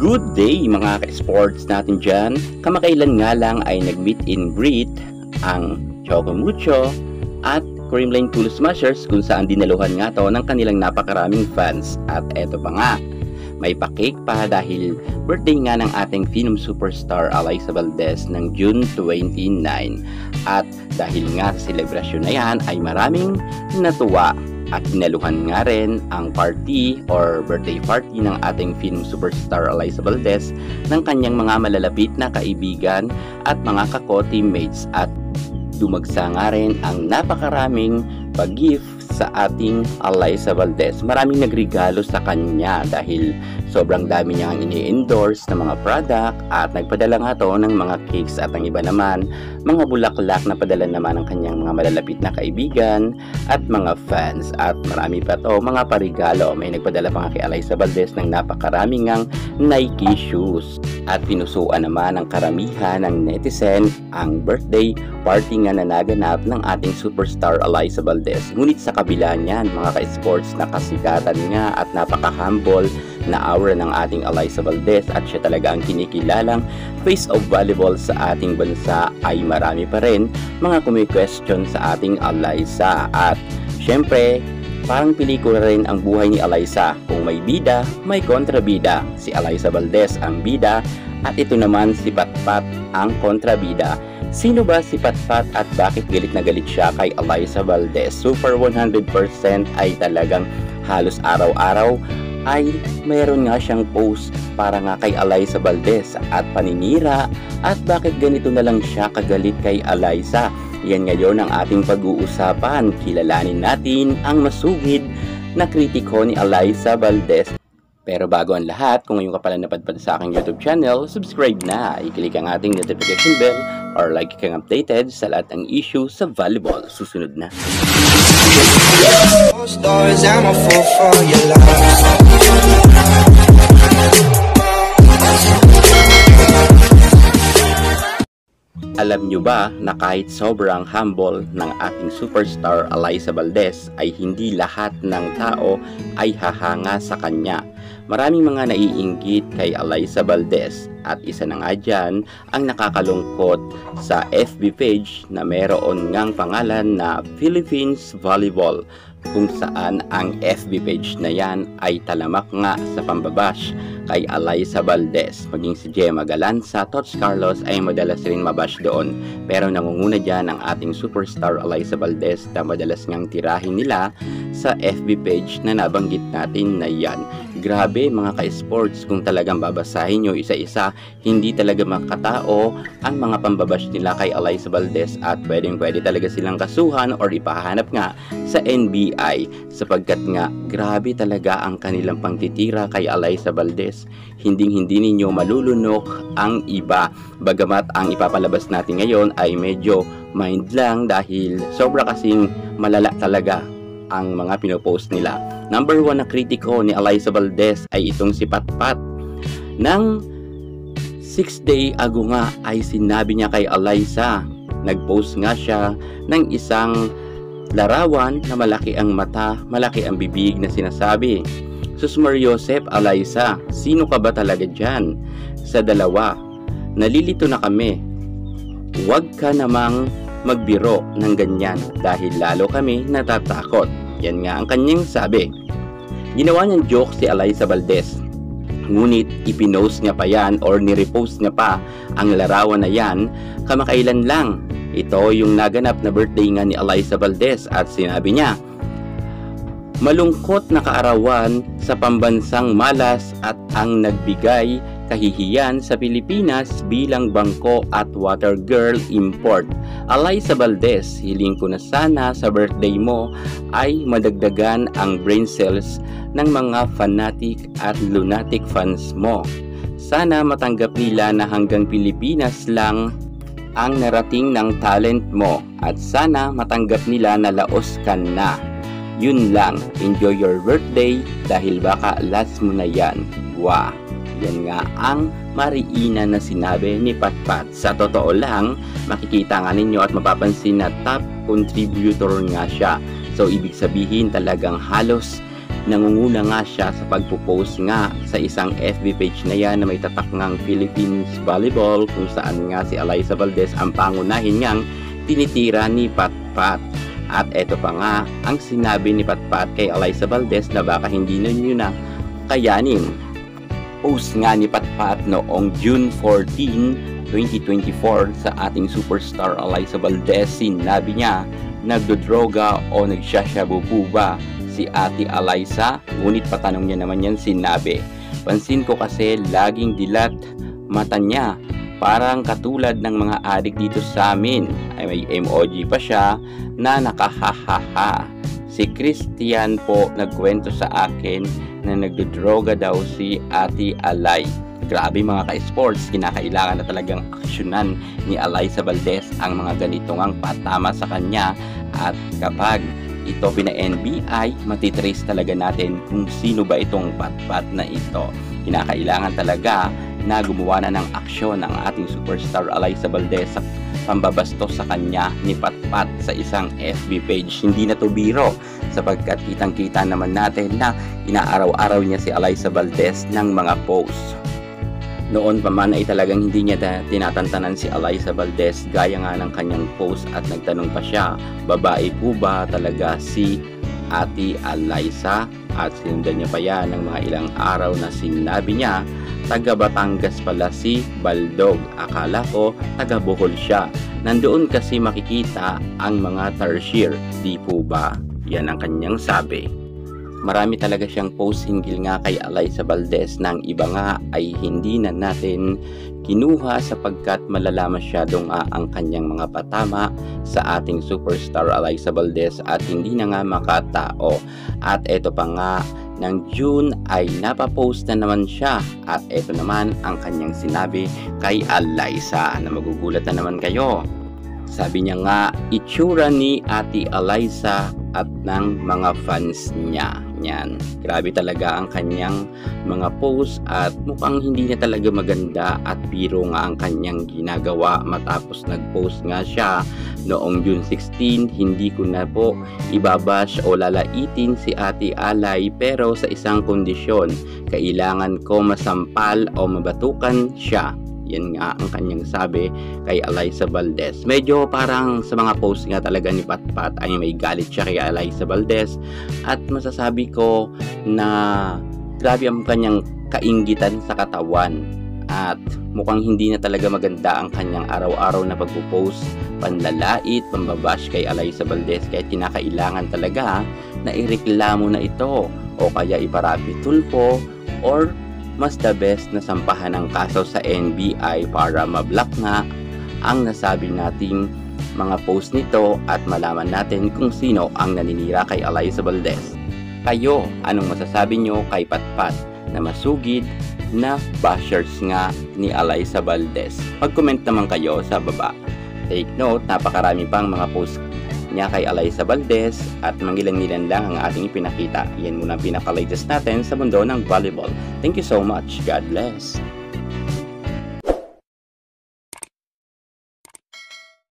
Good day mga ka-sports natin dyan. Kamakailan nga lang ay nag-meet and greet ang Choco Mucho at Creamline Cool Smashers kung saan dinaluhan nga to ng kanilang napakaraming fans. At eto pa nga, may pa-cake pa dahil birthday nga ng ating Phenom superstar Alyssa Valdez ng June 29. At dahil nga sa selebrasyon na yan ay maraming natuwa at dinaluhan nga rin ang party or birthday party ng ating Phenom superstar Alyssa Valdez ng kanyang mga malalapit na kaibigan at mga kako-teammates, at dumagsa nga rin ang napakaraming pag-gift sa ating Alyssa Valdez. Maraming nagregalo sa kanya dahil sobrang dami niyang ini-endorse na mga product, at nagpadala nga to ng mga cakes, at ang iba naman mga bulaklak na padala naman ng kanyang mga malalapit na kaibigan at mga fans. At marami pa to mga parigalo. May nagpadala pa nga kay Alyssa Valdez ng napakaraming ngang Nike shoes, at pinusuan naman ng karamihan ng netizen ang birthday party nga na naganap ng ating superstar Alyssa Valdez. Ngunit sa kabila niyan mga ka-sports, nakasikatan nga at napaka-humble na aura ng ating Alyssa Valdez, at siya talaga ang kinikilalang face of volleyball sa ating bansa, ay marami pa rin mga kumi-question sa ating Alyssa. At syempre, parang pelikula rin ang buhay ni Alyssa. Kung may bida, may kontrabida. Si Alyssa Valdez ang bida, at ito naman si Patpat ang kontrabida. Sino ba si Patpat at bakit galit na galit siya kay Alyssa Valdez? Super 100% ay talagang halos araw-araw ay mayroon nga siyang post para nga kay Alyssa Valdez at paninira, at bakit ganito na lang siya kagalit kay Alyssa. Yan ngayon ang ating pag-uusapan. Kilalanin natin ang masugid na kritiko ni Alyssa Valdez. Pero bago ang lahat, kung ngayon ka pala napadpad sa aking YouTube channel, subscribe na, i-click ang ating notification bell or like kang updated sa lahat ng issue sa volleyball. Susunod na. Alam nyo ba na kahit sobrang humble ng ating superstar Alyssa Valdez ay hindi lahat ng tao ay hahanga sa kanya. Maraming mga naiinggit kay Alyssa Valdez, at isa na nga dyan ang nakakalungkot sa FB page na meron ngang pangalan na Philippines Volleyball, kung saan ang FB page na yan ay talamak nga sa pambabash kay Alyssa Valdez. Maging si Gemma Galanza, Tots Carlos ay madalas rin mabash doon, pero nangunguna dyan ang ating superstar Alyssa Valdez na madalas ngang tirahin nila sa FB page na nabanggit natin na yan. Grabe mga ka-sports, kung talagang babasahin nyo isa-isa, hindi talaga makatao ang mga pambabash nila kay Alyssa Valdez, at pwede talaga silang kasuhan or ipahanap nga sa NBI, sapagkat nga grabe talaga ang kanilang pangtitira kay Alyssa Valdez. Hindi ninyo malulunok ang iba, bagamat ang ipapalabas natin ngayon ay medyo mind lang dahil sobra kasing malala talaga ang mga pinopost nila. Number 1 na kritiko ni Alyssa Valdez ay itong si Patpat. Nang 6 day ago nga ay sinabi niya kay Alyssa, nagpost nga siya ng isang larawan na malaki ang mata, malaki ang bibig na sinasabi, "Susmar Joseph, Alyssa, sino ka ba talaga dyan? Sa dalawa, nalilito na kami. Huwag ka namang magbiro ng ganyan dahil lalo kami natatakot." Yan nga ang kanyang sabi. Ginawa niyang joke si Alyssa Valdez, ngunit ipinost niya pa yan or nirepost niya pa ang larawan na yan kamakailan lang. Ito yung naganap na birthday nga ni Alyssa Valdez, at sinabi niya, "Malungkot na kaarawan sa pambansang malas at ang nagbigay kahihiyan sa Pilipinas bilang bangko at water girl import. Alyssa Valdez, hiling ko na sana sa birthday mo ay madagdagan ang brain cells ng mga fanatic at lunatic fans mo. Sana matanggap nila na hanggang Pilipinas lang ang narating ng talent mo, at sana matanggap nila na laos ka na. Yun lang, enjoy your birthday dahil baka last mo na yan." Wow! Yan nga ang mariina na sinabi ni Patpat. Sa totoo lang, makikita nga ninyo at mapapansin na top contributor nga siya. So ibig sabihin talagang halos nangunguna nga siya sa pagpo-post nga sa isang FB page na yan na may tatak ngang Philippines Volleyball, kung saan nga si Alyssa Valdez ang pangunahin ngang tinitira ni Patpat. At eto pa nga ang sinabi ni Patpat kay Alyssa Valdez na baka hindi ninyo na kayanin. Post nga ni Patpat noong June 14, 2024 sa ating superstar Alyssa Valdez, sinabi niya, nagdodroga o nagsashabu po ba si Ate Alyssa? Ngunit patanong niya naman yan, sinabi, pansin ko kasi laging dilat mata niya, parang katulad ng mga adik dito sa amin. Ay may emoji pa siya na nakahahaha. Si Christian po nagkwento sa akin na nagdodroga daw si Ate Alay. Grabe mga ka-sports, kinakailangan na talagang aksyonan ni Alyssa Valdez ang mga ganitong ang patama sa kanya, at kapag ito pina-NBI, matitrace talaga natin kung sino ba itong Patpat na ito. Kinakailangan talaga na gumawa na ng aksyon ang ating superstar Alyssa Valdez sa pambabastos sa kanya ni Patpat sa isang FB page. Hindi na to biro, sapagkat kitang-kita naman natin na inaaraw-araw niya si Alyssa Valdez ng mga posts. Noon pa man ay talagang hindi niya tinatantanan si Alyssa Valdez, gaya nga ng kanyang post, at nagtanong pa siya, babae po ba talaga si Ate Alyssa? At sinundan niya pa yan ng mga ilang araw na sinabi niya, taga Batangas pala si Baldog, akala ko taga Bohol siya. Nandoon kasi makikita ang mga tarsier, di po ba? Yan ang kanyang sabi. Marami talaga siyang post hinggil nga kay Alyssa Valdez, ng iba nga ay hindi na natin kinuha sapagkat malala masyado nga ang kanyang mga patama sa ating superstar Alyssa Valdez at hindi na nga makatao. At eto pa nga, ng June ay napapost na naman siya, at eto naman ang kanyang sinabi kay Alyssa na magugulat na naman kayo. Sabi niya nga, itsura ni Ate Alyssa at ng mga fans niya. Yan. Grabe talaga ang kanyang mga post, at mukhang hindi niya talaga maganda at biro nga ang kanyang ginagawa matapos nag-post nga siya noong June 16. Hindi ko na po ibabash o lalaitin si Ate Alay, pero sa isang kondisyon, kailangan ko masampal o mabatukan siya. Yan nga ang kanyang sabi kay Alyssa Valdez. Medyo parang sa mga post nga talaga ni Patpat ay may galit siya kay Alyssa Valdez, at masasabi ko na grabe ang kanyang kainggitan sa katawan, at mukhang hindi na talaga maganda ang kanyang araw-araw na pagpo-post, panlalait, pambabash kay Alyssa Valdez, kaya kinakailangan talaga na ireklamo na ito o kaya iparapi tulpo, or mas the best na sampahan ng kaso sa NBI para mablock nga ang nasabi nating mga post nito at malaman natin kung sino ang naninira kay Alyssa Valdez. Kayo, anong masasabi nyo kay Patpat na masugid na bashers nga ni Alyssa Valdez? Mag-comment naman kayo sa baba. Take note, napakarami pang mga post niya kay Alyssa Valdez at mangilan-ngilan lang ang ating ipinakita. Yan muna ang pinaka-latest natin sa mundo ng volleyball. Thank you so much. God bless.